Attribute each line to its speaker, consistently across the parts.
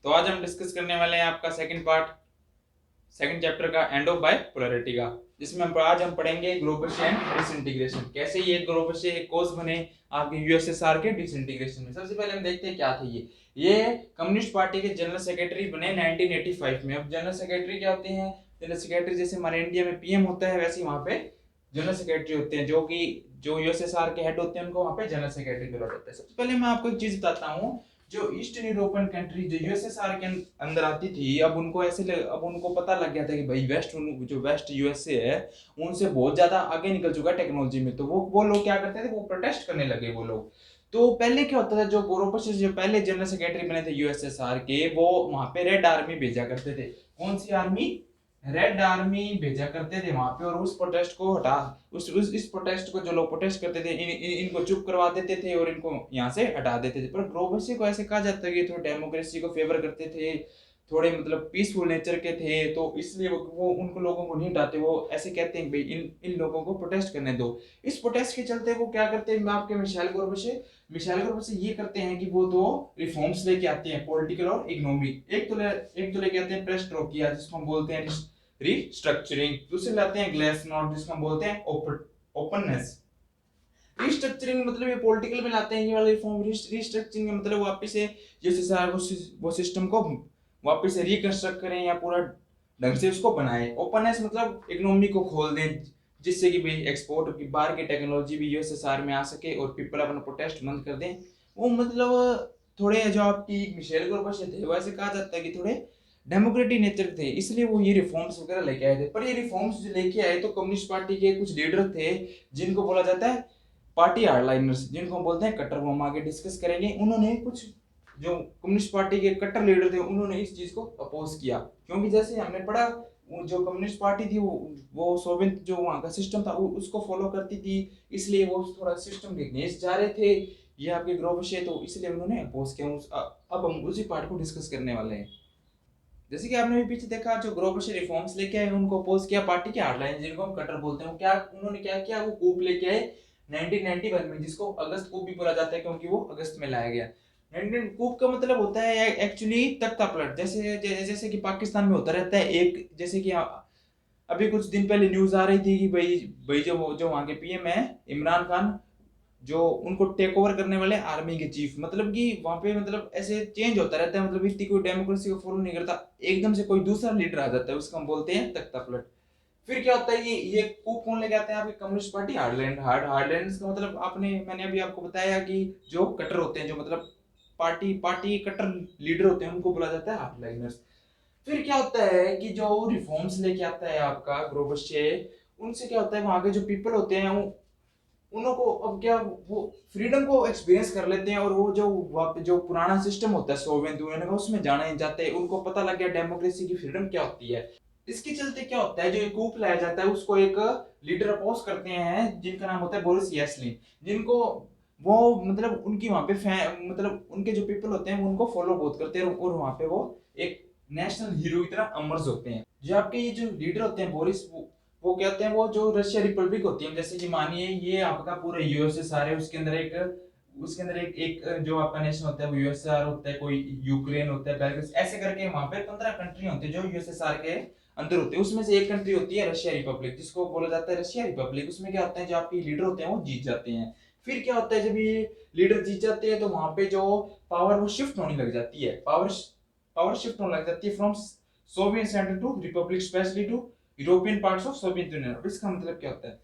Speaker 1: तो आज हम डिस्कस करने वाले हैं आपका सेकंड पार्ट, सेकंड चैप्टर का एंड ऑफ बाइपोलैरिटी का, जिसमें आज हम पढ़ेंगे ग्लोबल एंड डिसइंटीग्रेशन, कैसे ये ग्लोबल से एक कोज बने आपके यूएसएसआर के डिसइंटीग्रेशन में। सबसे पहले हम देखते हैं क्या थे ये कम्युनिस्ट पार्टी के जनरल सेक्रेटरी बने 1985 में। अब जनरल सेक्रेटरी क्या होते हैं? जनरल सेक्रेटरी जैसे हमारे इंडिया में पीएम होता है, वैसे वहां पे जनरल सेक्रेटरी होते हैं, जो यूएसएसआर के हेड होते हैं उनको वहां पे जनरल सेक्रेटरी बोला जाता है। सबसे पहले मैं आपको एक चीज बताता हूँ, जो ईस्टर्न यूरोपियन कंट्री जो यूएसएसआर के अंदर आती थी, अब उनको पता लग गया था कि भाई जो वेस्ट यूएसए है उनसे बहुत ज्यादा आगे निकल चुका है टेक्नोलॉजी में। तो वो लोग क्या करते थे, वो प्रोटेस्ट करने लगे वो लोग। तो पहले क्या होता था, जो गोरोपश जो पहले जनरल सेक्रेटरी बने थे यूएसएसआर के, वो वहां पे रेड आर्मी भेजा करते थे। कौन सी आर्मी? रेड आर्मी भेजा करते थे वहां पे, और उस प्रोटेस्ट को हटा इस प्रोटेस्ट को जो लोग प्रोटेस्ट करते थे इनको चुप करवा देते थे और इनको यहाँ से हटा देते थे। पर ग्लोबसी को ऐसे कहा जाता है कि थोड़े डेमोक्रेसी को फेवर करते थे, थोड़े मतलब पीसफुल नेचर के थे, तो इसलिए वो उनको लोगों को नहीं हटाते। वो ऐसे कहते हैं भाई इन लोगों को प्रोटेस्ट करने दो। इस प्रोटेस्ट के चलते वो क्या करते हैं, मैं आपके मिशेल गोरबचे ये करते हैं कि वो दो रिफॉर्म्स लेके आते हैं, पॉलिटिकल और इकोनॉमिक। एक तो लेके आते हैं पेरेस्ट्रोइका, जिसको हम बोलते हैं रिस्ट्रक्चरिंग। दूसरे लाते हैं ग्लासनोस्ट, जिसको हम बोलते हैं ओपननेस। रिस्ट्रक्चरिंग मतलब ये पॉलिटिकल में लाते हैं ये वाला रिफॉर्म। रिस्ट्रक्चरिंग मतलब वापस से जैसे सारा वो सिस्टम को वापस से रिकंस्ट्रक्ट करें या पूरा ढंग से उसको बनाए। ओपननेस मतलब इकोनॉमी को खोल दें, जिससे कि भाई एक्सपोर्ट की बाहर की टेक्नोलॉजी भी यूएसएसआर में आ सके और पीपल अपना प्रोटेस्ट बंद कर दें। वो मतलब थोड़े जो आपकी मिशेल गोरबचे थे, वैसे कहा जाता है कि थोड़े डेमोक्रेटिक नेचर थे, इसलिए वो ये रिफॉर्म्स वगैरह लेके आए थे। पर ये रिफॉर्म्स जो लेके आए तो कम्युनिस्ट पार्टी के कुछ लीडर थे जिनको बोला जाता है पार्टी हार्डलाइनर्स, जिनको हम बोलते हैं कट्टर, वो हम आगे डिस्कस करेंगे। उन्होंने कुछ जो कम्युनिस्ट पार्टी के कट्टर लीडर थे उन्होंने इस चीज को अपोज किया, क्योंकि जैसे हमने पढ़ा जो कम्युनिस्ट पार्टी थी वो सोवियत जो वहाँ का सिस्टम था उसको फॉलो करती थी, इसलिए वो थोड़ा सिस्टम के अगेंस्ट जा रहे थे ये आपके ग्रोबशे, तो इसलिए उन्होंने अपोज किया। अब हम उसी पार्ट को डिस्कस करने वाले हैं। जैसे कि आपने भी पीछे देखा, जो ग्रोबशे रिफॉर्म्स लेके आए उनको अपोज किया पार्टी के हार्डलाइन, जिनको हम कट्टर बोलते हैं। उन्होंने क्या किया, वो कूप लेके आए 1991 में, जिसको अगस्त कूप भी बोला जाता है क्योंकि वो अगस्त में लाया गया। 19 कूप का मतलब होता है एक्चुअली तख्ता पलट, जैसे कि पाकिस्तान में होता रहता है एक, जैसे कि अभी कुछ दिन पहले न्यूज आ रही थी कि भाई जो वहाँ के पीएम है इमरान खान, जो उनको टेक ओवर करने वाले आर्मी के चीफ, मतलब कि वहां पे मतलब ऐसे चेंज होता रहता है, मतलब इतनी कोई डेमोक्रेसी को फॉलो नहीं करता, एकदम से कोई दूसरा लीडर आ जाता है, उसको हम बोलते हैं तख्ता पलट। फिर क्या होता है, ये कूप कौन लेके आते हैं? आपकी कम्युनिस्ट पार्टी हार्डलैंड्स का मतलब मैंने अभी आपको बताया कि जो कट्टर होते हैं, जो मतलब पार्टी कट्टर लीडर होते हैं, उनको बोला जाता है हार्डलाइनर्स। फिर क्या होता है कि जो रिफॉर्म्स लेके आता है आपका ग्रोबशे, उनसे क्या होता है, वहां के जो पीपल होते हैं उनको अब क्या, वो फ्रीडम को एक्सपीरियंस कर लेते हैं, और वो जो पुराना सिस्टम होता है सोवियत यूनियन का, उसमें जाने जाते हैं। उनको पता लग गया डेमोक्रेसी की फ्रीडम क्या होती है। इसके चलते क्या होता है, जो एक कूप लाया जाता है उसको एक लीडर अपोज करते हैं, जिनका नाम होता है बोरिस येल्त्सिन, जिनको वो मतलब उनकी वहां पे मतलब उनके जो पीपल होते हैं वो उनको फॉलो बहुत करते हैं, और वहां पे वो एक नेशनल हीरो की तरह अमर्स होते हैं। जो आपके ये जो लीडर होते हैं बोरिस, वो कहते हैं, वो जो रशिया रिपब्लिक होती है, जैसे कि मानिए ये आपका पूरा यूएसएसआर है, उसके अंदर एक जो आपका नेशन होता है वो यूएसएसआर होता है, कोई यूक्रेन होता है, बेलारूस, ऐसे करके वहां पे 15 कंट्री होती है जो यूएसएसआर के अंदर होते हैं। उसमें से एक कंट्री होती है रशिया रिपब्लिक, जिसको बोला जाता है रशिया रिपब्लिक। उसमें क्या होता है, जो आपके लीडर होते हैं वो जीत जाते हैं। फिर क्या होता है, जब ये लीडर जीत जाते हैं तो वहां पे जो पावर वो शिफ्ट होने लग जाती है, पावर शिफ्ट होने लग जाती है from Soviet centre to republic, specially to European parts of Soviet Union. इसका मतलब क्या होता है,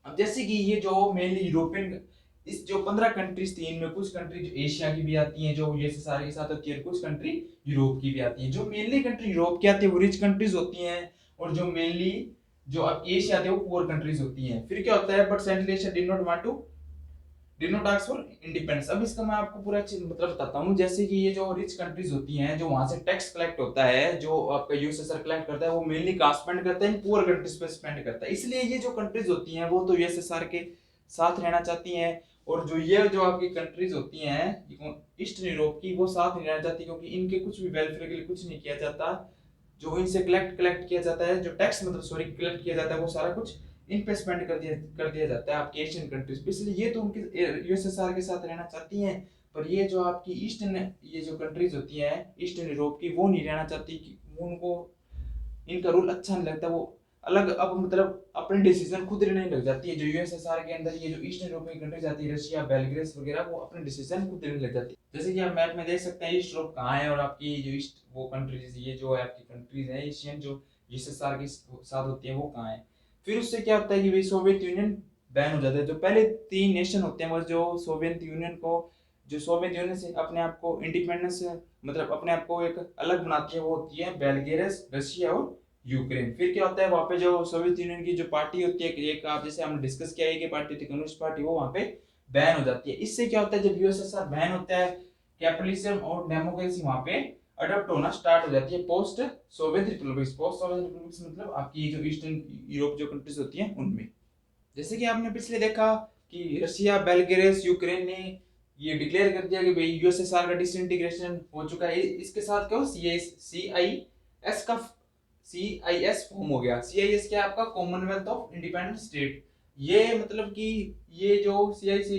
Speaker 1: अब जैसे कि ये जो मेनली यूरोपियन, इस जो 15 कंट्रीज थी, इनमें कुछ कंट्री जो एशिया की भी आती हैं जो यूएसएसआर के साथ होती है, कुछ कंट्री यूरोप की भी आती हैं। जो मेनली कंट्री यूरोप की आती है वो रिच कंट्रीज होती हैं, और जो मेनली जो अब एशिया आते हैं वो पुअर कंट्रीज होती हैं। फिर क्या होता है, but central Asia did not ask for independence. अब इसका मैं आपको पूरा अच्छी मतलब बताता हूँ। जैसे कि ये जो रिच कंट्रीज होती हैं, जो वहां से टैक्स कलेक्ट होता है, जो आपका यूएसएसआर कलेक्ट करता है, वो मेनली कहाँ स्पेंड करता है, पुअर कंट्रीज पे स्पेंड करता है। इसलिए ये जो कंट्रीज होती हैं वो तो यूएसएसआर के साथ रहना चाहती हैं, और जो आपकी कंट्रीज होती हैं ईस्टर्न यूरोप की, वो साथ नहीं रहना चाहती, क्योंकि इनके कुछ भी वेलफेयर के लिए कुछ नहीं किया जाता। जो इनसे कलेक्ट किया जाता है, जो टैक्स मतलब सॉरी कलेक्ट किया जाता है, वो सारा कुछ इन पे स्पेंड कर दिया जाता है आपके एशियन कंट्रीज पे। इसलिए ये तो उनके यूएसएसआर के साथ रहना चाहती हैं, पर ये जो आपकी ईस्टर्न ये जो कंट्रीज होती है ईस्टर्न यूरोप की, वो नहीं रहना चाहती, कि उनको इनका रूल अच्छा नहीं लगता, वो अलग अब मतलब अपने डिसीजन खुद लेने लग जाती है। जो यूएसएसआर के अंदर ये जो ईस्टर्न यूरोपियन कंट्रीज आती है, रशिया, बेलग्रेस वगैरह, वो अपने डिसीजन खुद लेने लग जाती है। जैसे कि आप मैप में देख सकते हैं ईस्ट यूरोप कहाँ है, और आपकी जो ईस्ट वो कंट्रीज, ये जो है आपकी कंट्रीज है एशियन जो यूएसएसआर के साथ होती है, वो कहाँ है। फिर उससे क्या होता है कि भाई सोवियत यूनियन बैन हो जाता है। जो पहले 3 नेशन होते हैं वो जो सोवियत यूनियन को, जो सोवियत यूनियन से अपने आप को इंडिपेंडेंस मतलब अपने आप को एक अलग बनाती है, वो होती है बेलग्रेस, रशिया और यूक्रेन। फिर क्या होता है वहाँ पे जो सोवियत यूनियन की जो पार्टी होती है, एक आप जैसे हमने डिस्कस किया है कि पार्टी थी कम्युनिस्ट पार्टी, वो वहाँ पे बैन हो जाती है। इससे क्या होता है जब यूएसएसआर बैन होता है, कैपिटलिज्म और डेमोक्रेसी वहाँ पे अडॉप्ट होना स्टार्ट हो जाती है post Soviet republics. Post Soviet republics मतलब आपकी जो ईस्टर्न यूरोप जो कंट्रीज होती हैं उनमें। जैसे कि आपने पिछले देखा कि रशिया, बेलग्रेस, यूक्रेन ने ये डिक्लेयर कर दिया कि भाई यूएसएसआर का डिसइंटीग्रेशन हो चुका है। इसके साथ क्या हो, सीआईएस का सीआईएस फॉर्म हो गया। सीआईएस क्या है आपका, कॉमनवेल्थ ऑफ इंडिपेंडेंट स्टेट। ये मतलब कि ये जो सीआईसी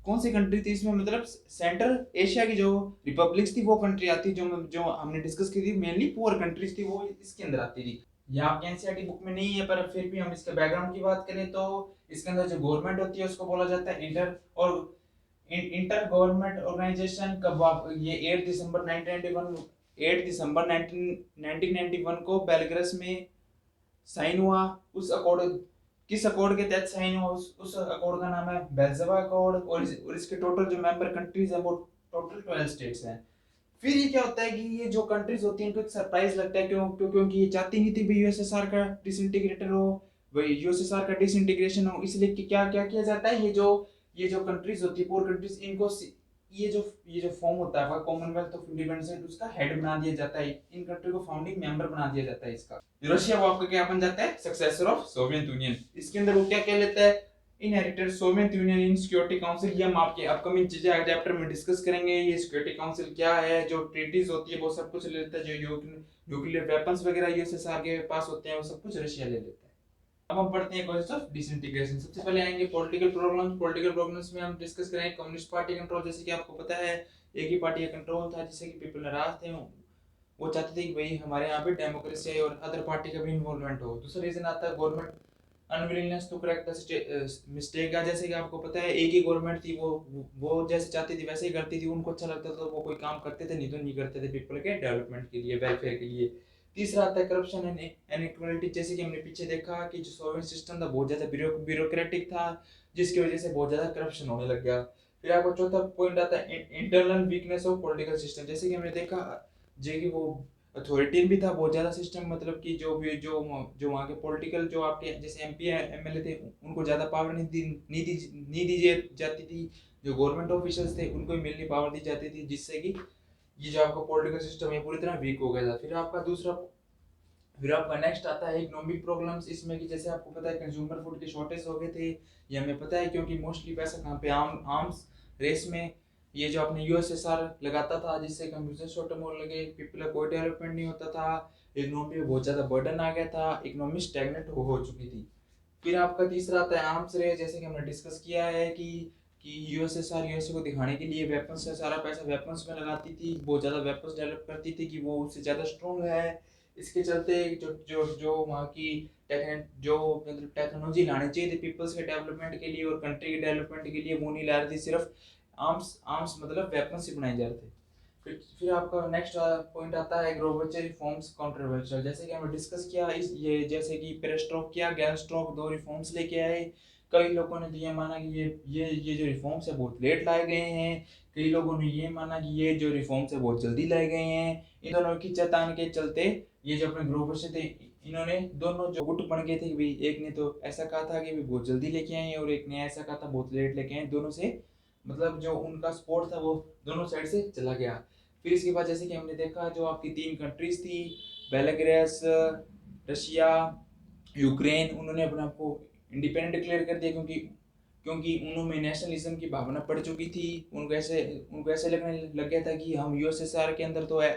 Speaker 1: कौन सी कंट्री थी इसमें, मतलब सेंट्रल एशिया की जो रिपब्लिक्स थी वो कंट्री आती, जो जो हमने डिस्कस की थी, मेनली पुअर कंट्रीज थी, वो इसके अंदर आती थी। ये आपके एनसीईआरटी बुक में नहीं है, पर फिर भी हम इसके बैकग्राउंड की बात करें तो इसके अंदर जो गवर्नमेंट होती है उसको बोला जाता है इंटर गवर्नमेंट ऑर्गेनाइजेशन। कब आप ये 8 दिसंबर 1991 को बेलग्रेस में साइन हुआ। उस अकॉर्ड, किस अकॉर्ड के तहत साइन हुआ, उस अकॉर्ड का नाम है बेल्जेवा अकॉर्ड, और इसके टोटल जो मेंबर कंट्रीज है वो टोटल 12 स्टेट्स हैं। फिर ये क्या होता है कि ये जो कंट्रीज होती हैं इनको एक सरप्राइज लगता है, क्योंकि ये चाहती नहीं थी भी यूएसएसआर का डिसइंटीग्रेटर हो, वही यूएसएसआर का डिसइंटीग्रेशन हो। इसलिए कि क्या क्या किया जाता है, ये जो कंट्रीज होती है पुअर कंट्रीज, इनको ये जो फॉर्म होता है कॉमनवेल्थ ऑफ इंडिपेंडेंस, उसका हेड बना दिया जाता है, इन कंट्री को फाउंडिंग मेंबर बना दिया जाता है इसका। रशिया वो आपका क्या बन जाता है, सक्सेसर ऑफ सोवियत यूनियन। इसके अंदर वो क्या कह लेता है, inherited Soviet union in security council. ये हम आपके अपकमिंग चीजें अगले चैप्टर में डिस्कस करेंगे। ये सिक्योरिटी काउंसिल क्या है, जो ट्रीटीज होती है वो सब कुछ ले लेता है, जो न्यूक्लियर वेपन्स वगैरह यूएसएसआर के पास होते हैं वो सब कुछ रशिया ले लेता है। अब हम पढ़ते हैं कॉजेस ऑफ डिसइंटीग्रेशन। सबसे पहले आएंगे पॉलिटिकल प्रॉब्लम्स। पॉलिटिकल प्रॉब्लम्स में हम डिस्कस करेंगे कम्युनिस्ट पार्टी कंट्रोल। जैसे कि आपको पता है एक ही पार्टी का कंट्रोल था, जिससे कि पीपल नाराज थे, वो चाहते थे कि भाई हमारे यहाँ पे डेमोक्रेसी और अदर पार्टी का भी इन्वॉल्वमेंट हो। दूसरा रीजन आता है government unwillingness to correct the mistake का। जैसे कि आपको पता है एक ही गवर्नमेंट थी, वो जैसे चाहती थी वैसे ही करती थी, उनको अच्छा लगता था तो वो कोई काम करते थे, नहीं तो नहीं करते थे पीपल के डेवलपमेंट के लिए, वेलफेयर के लिए। तीसरा आता है करप्शन एंड इनइक्वालिटी। जैसे कि हमने पीछे देखा कि जो सोवियत सिस्टम था बहुत ज्यादा ब्यूरोक्रेटिक था, जिसकी वजह से बहुत ज्यादा करप्शन होने लग गया। फिर आपको चौथा पॉइंट आता है internal weakness of political system. जैसे कि हमने देखा जे कि वो अथॉरिटेरियन भी था बहुत ज़्यादा सिस्टम, मतलब कि जो भी जो वहाँ के पॉलिटिकल जो आपके जैसे एमपी एमएलए थे उनको ज़्यादा पावर नहीं दी जाती थी। जो गवर्नमेंट ऑफिशियल्स थे उनको ही मेनली पावर दी जाती थी, जिससे कि ये जो आपका पॉलिटिकल सिस्टम है पूरी तरह वीक हो गया था। फिर आपका नेक्स्ट आता है इकोनॉमिक प्रॉब्लम्स। इसमें कि जैसे आपको पता है कंज्यूमर फूड के शॉर्टेज हो गए थे, ये हमें पता है, क्योंकि मोस्टली पैसा कहाँ पे आर्म्स रेस में ये जो अपने यूएसएसआर लगाता था, जिससे कंप्यूटर शॉर्ट होने लगे, पीपल का कोई डेवलपमेंट नहीं होता था, इकोनॉमी में बहुत ज़्यादा बर्डन आ गया था, इकोनॉमी स्टैग्नेंट हो चुकी थी। फिर आपका तीसरा आता है आर्म्स रेस। जैसे कि हमने डिस्कस किया है कि यूएसएसआर यूएसए को दिखाने के लिए वेपन्स से सारा पैसा वेपन्स में लगाती थी, बहुत ज़्यादा वेपन्स डेवलप करती थी कि वो उससे ज़्यादा स्ट्रॉन्ग है। इसके चलते जो जो जो वहाँ की जो मतलब टेक्नोलॉजी लानी चाहिए थी पीपल्स के डेवलपमेंट के लिए और कंट्री के डेवलपमेंट के लिए, वो नहीं ला रही थी, सिर्फ आर्म्स मतलब वेपन्स ही बनाए जा रहे थे। फिर आपका नेक्स्ट पॉइंट आता है ग्लोबल रिफॉर्म्स कंट्रोवर्शियल। जैसे कि हमने डिस्कस किया इस ये जैसे कि पेरेस्ट्रोक किया, गैलस्ट्रोक, दो रिफॉर्म्स लेके आए। कई लोगों ने तो ये माना कि ये जो रिफॉर्म्स है बहुत लेट लाए गए हैं, कई लोगों ने ये माना कि ये जो रिफॉर्म्स है बहुत जल्दी लाए गए हैं। इन दोनों की चेतान के चलते ये जो अपने ग्लोबल थे, इन्होंने दोनों जो गुट बन गए थे कि भाई एक ने तो ऐसा कहा था कि बहुत जल्दी लेके आए और एक ने ऐसा कहा था बहुत लेट लेके आए। दोनों से मतलब जो उनका सपोर्ट था वो दोनों साइड से चला गया। फिर इसके बाद जैसे कि हमने देखा जो आपकी 3 कंट्रीज थी, बेलाग्रेस, रशिया, यूक्रेन, उन्होंने अपने आप को इंडिपेंडेंट डिक्लेयर कर दिया, क्योंकि उन्होंने नेशनलिज्म की भावना पड़ चुकी थी। उनको ऐसे लगने लग गया था कि हम यूएसएसआर के अंदर तो है,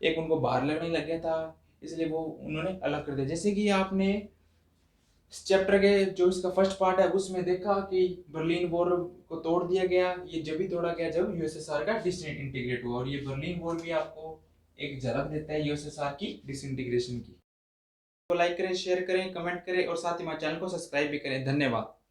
Speaker 1: एक उनको बाहर लगने लग गया था, इसलिए वो उन्होंने अलग कर दिया। जैसे कि आपने इस चैप्टर के जो इसका फर्स्ट पार्ट है उसमें देखा कि बर्लिन वॉर को तोड़ दिया गया। ये जब भी तोड़ा गया जब यूएसएसआर का डिसइंटीग्रेट हुआ। और ये बर्लिन वॉल भी आपको एक झलक देता है यूएसएसआर की डिसइंटीग्रेशन की। तो लाइक करें, शेयर करें, कमेंट करें और साथ ही हमारे चैनल को सब्सक्राइब भी करें। धन्यवाद।